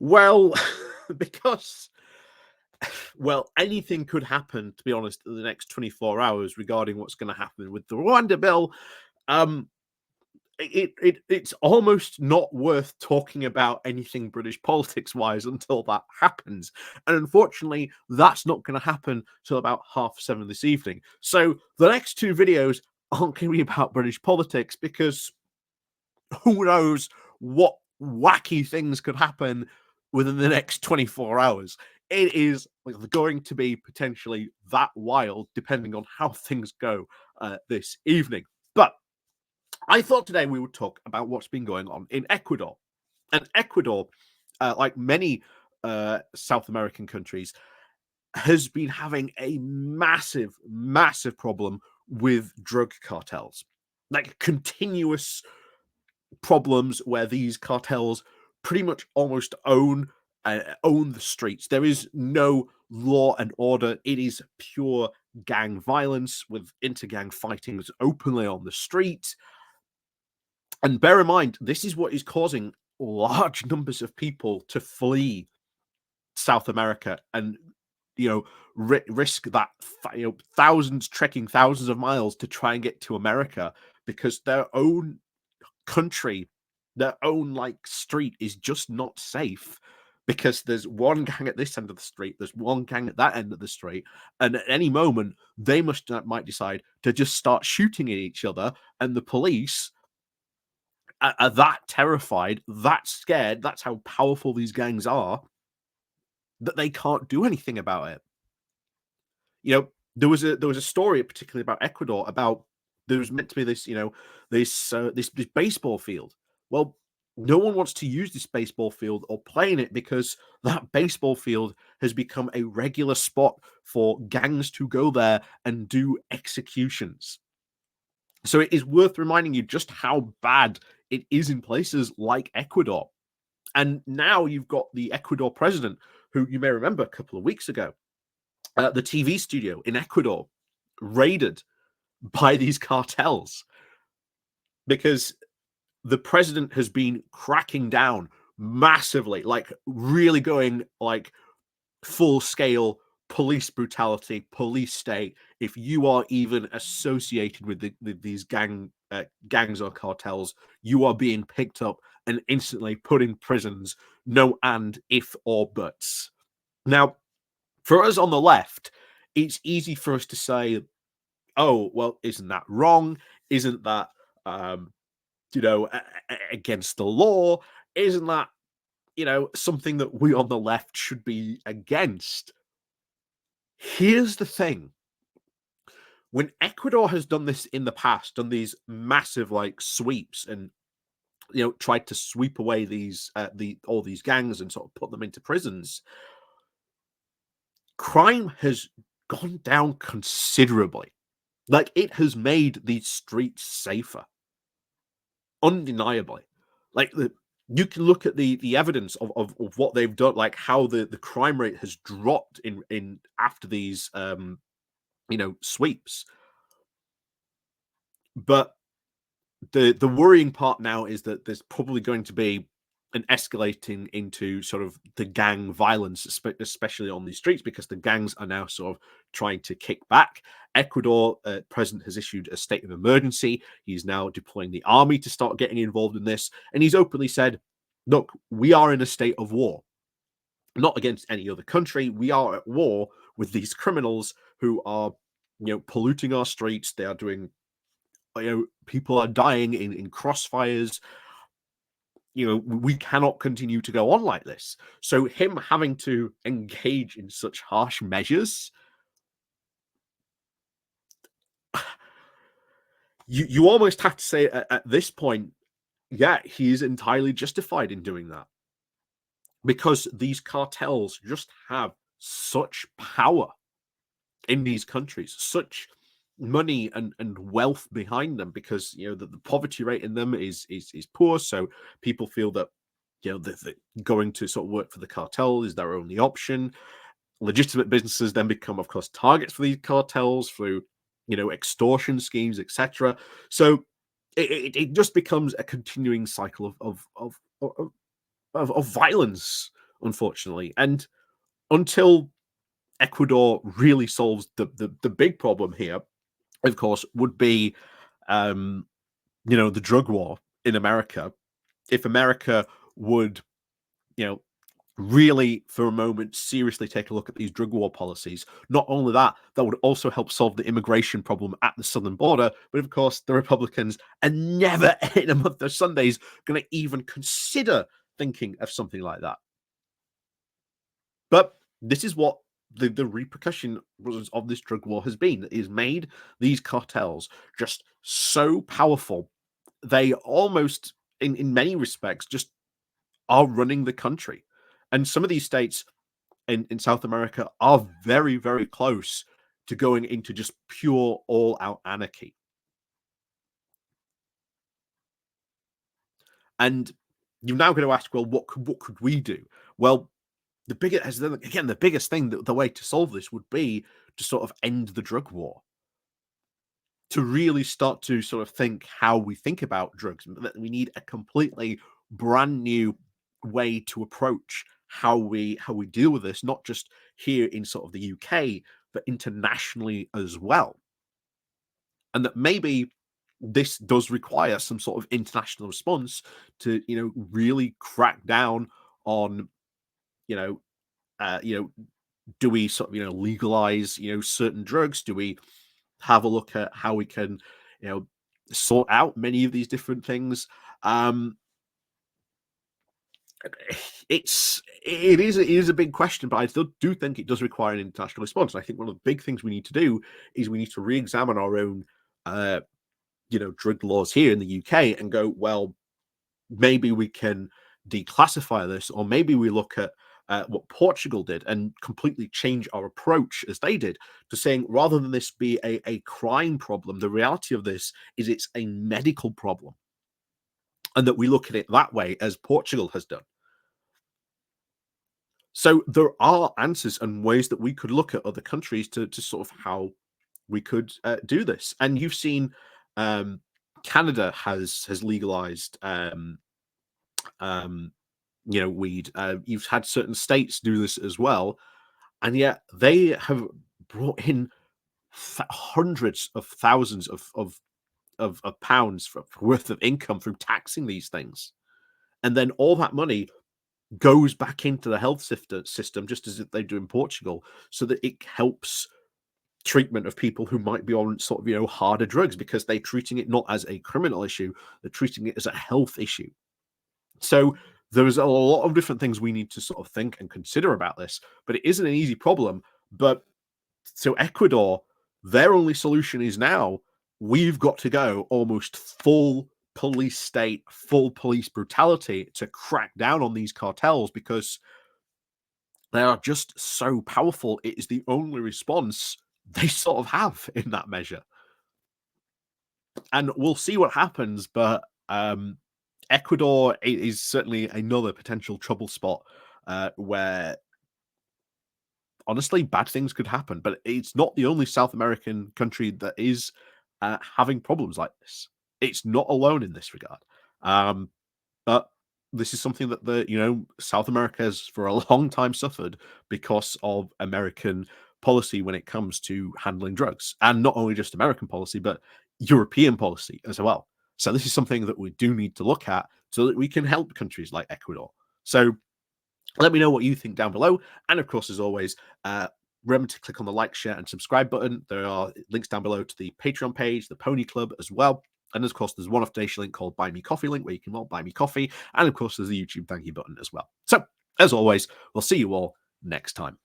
Well, because anything could happen, to be honest, in the next 24 hours regarding what's going to happen with the Rwanda bill. Um, it's almost not worth talking about anything British politics wise until that happens. And unfortunately, that's not going to happen till about 7:30 this evening. So the next two videos aren't going to be about British politics because who knows what wacky things could happen within the next 24 hours. It is going to be potentially that wild depending on how things go this evening. But I thought today we would talk about what's been going on in Ecuador. And Ecuador, like many South American countries, has been having a massive, massive problem with drug cartels. Like continuous problems where these cartels pretty much almost own the streets. There is no law and order. It is pure gang violence with inter-gang fightings openly on the street. And bear in mind, this is what is causing large numbers of people to flee South America and risk that trekking thousands of miles to try and get to America because their own country, their own street is just not safe because there's one gang at this end of the street, there's one gang at that end of the street, and at any moment they might decide to just start shooting at each other, and the police are that terrified, that scared, that's how powerful these gangs are, that they can't do anything about it. There was a story particularly about Ecuador about there was meant to be this this baseball field. Well, no one wants to use this baseball field or play in it because that baseball field has become a regular spot for gangs to go there and do executions. So it is worth reminding you just how bad it is in places like Ecuador. And now you've got the Ecuador president, who you may remember a couple of weeks ago, the TV studio in Ecuador raided by these cartels because the president has been cracking down massively, really going full scale police brutality, police state. If you are even associated with these gangs or cartels, you are being picked up and instantly put in prisons. No and, if, or buts. Now, for us on the left, it's easy for us to say, oh, well, isn't that wrong? Isn't that, against the law? Isn't that, something that we on the left should be against? Here's the thing. When Ecuador has done this in the past, done these massive sweeps and tried to sweep away these all these gangs and sort of put them into prisons, crime has gone down considerably. It has made these streets safer, undeniably. You can look at the evidence of what they've done, how the crime rate has dropped in after these sweeps. But the worrying part now is that there's probably going to be an escalating into sort of the gang violence, especially on these streets, because the gangs are now sort of trying to kick back. Ecuador president has issued a state of emergency. He's now deploying the army to start getting involved in this. And he's openly said, look, we are in a state of war, not against any other country. We are at war with these criminals who are, polluting our streets. They are doing, people are dying in crossfires. We cannot continue to go on like this. So him having to engage in such harsh measures, you almost have to say at this point, yeah, he is entirely justified in doing that. Because these cartels just have such power in these countries, such money and wealth behind them, because the poverty rate in them is poor, so people feel that that going to sort of work for the cartel is their only option. Legitimate businesses then become, of course, targets for these cartels through extortion schemes, etc. So it just becomes a continuing cycle of violence unfortunately. And until Ecuador really solves the big problem here, of course, would be um, the drug war in America. If America would, you know, really for a moment seriously take a look at these drug war policies. Not only that, that would also help solve the immigration problem at the southern border. But of course, the Republicans are never in a month of Sundays going to even consider thinking of something like that. But this is what the repercussion of this drug war has been. It has made these cartels just so powerful. They almost, in many respects, just are running the country. And some of these states in South America are very, very close to going into just pure all out anarchy. And you're now going to ask, well, what could we do? Well, the biggest thing, the way to solve this would be to sort of end the drug war, to really start to sort of think how we think about drugs. That we need a completely brand new way to approach how we deal with this, not just here in sort of the UK, but internationally as well. And that maybe this does require some sort of international response to, really crack down on, you know, do we sort of, legalize, certain drugs? Do we have a look at how we can, you know, sort out many of these different things? Um, it is a big question, but I still do think it does require an international response. And I think one of the big things we need to do is we need to re-examine our own, drug laws here in the UK and go, well, maybe we can declassify this, or maybe we look at what Portugal did and completely change our approach as they did, to saying rather than this be a crime problem, the reality of this is it's a medical problem, and that we look at it that way as Portugal has done. So there are answers and ways that we could look at other countries to sort of how we could do this. And you've seen um, Canada has legalized um, weed. You've had certain states do this as well, and yet they have brought in hundreds of thousands of pounds worth of income from taxing these things, and then all that money goes back into the health system, just as they do in Portugal, so that it helps treatment of people who might be on sort of harder drugs, because they're treating it not as a criminal issue, they're treating it as a health issue. So there's a lot of different things we need to sort of think and consider about this, but it isn't an easy problem. But so Ecuador, their only solution is now we've got to go almost full police state, full police brutality to crack down on these cartels, because they are just so powerful. It is the only response they sort of have in that measure. And we'll see what happens. But Ecuador is certainly another potential trouble spot where honestly bad things could happen. But it's not the only South American country that is having problems like this. It's not alone in this regard. But this is something that the South America has for a long time suffered because of American policy when it comes to handling drugs, and not only just American policy, but European policy as well. So this is something that we do need to look at so that we can help countries like Ecuador. So let me know what you think down below. And of course, as always, remember to click on the like, share, and subscribe button. There are links down below to the Patreon page, the Pony Club as well. And of course, there's one off donation link called Buy Me Coffee link where you can buy me coffee. And of course, there's the YouTube thank you button as well. So as always, we'll see you all next time.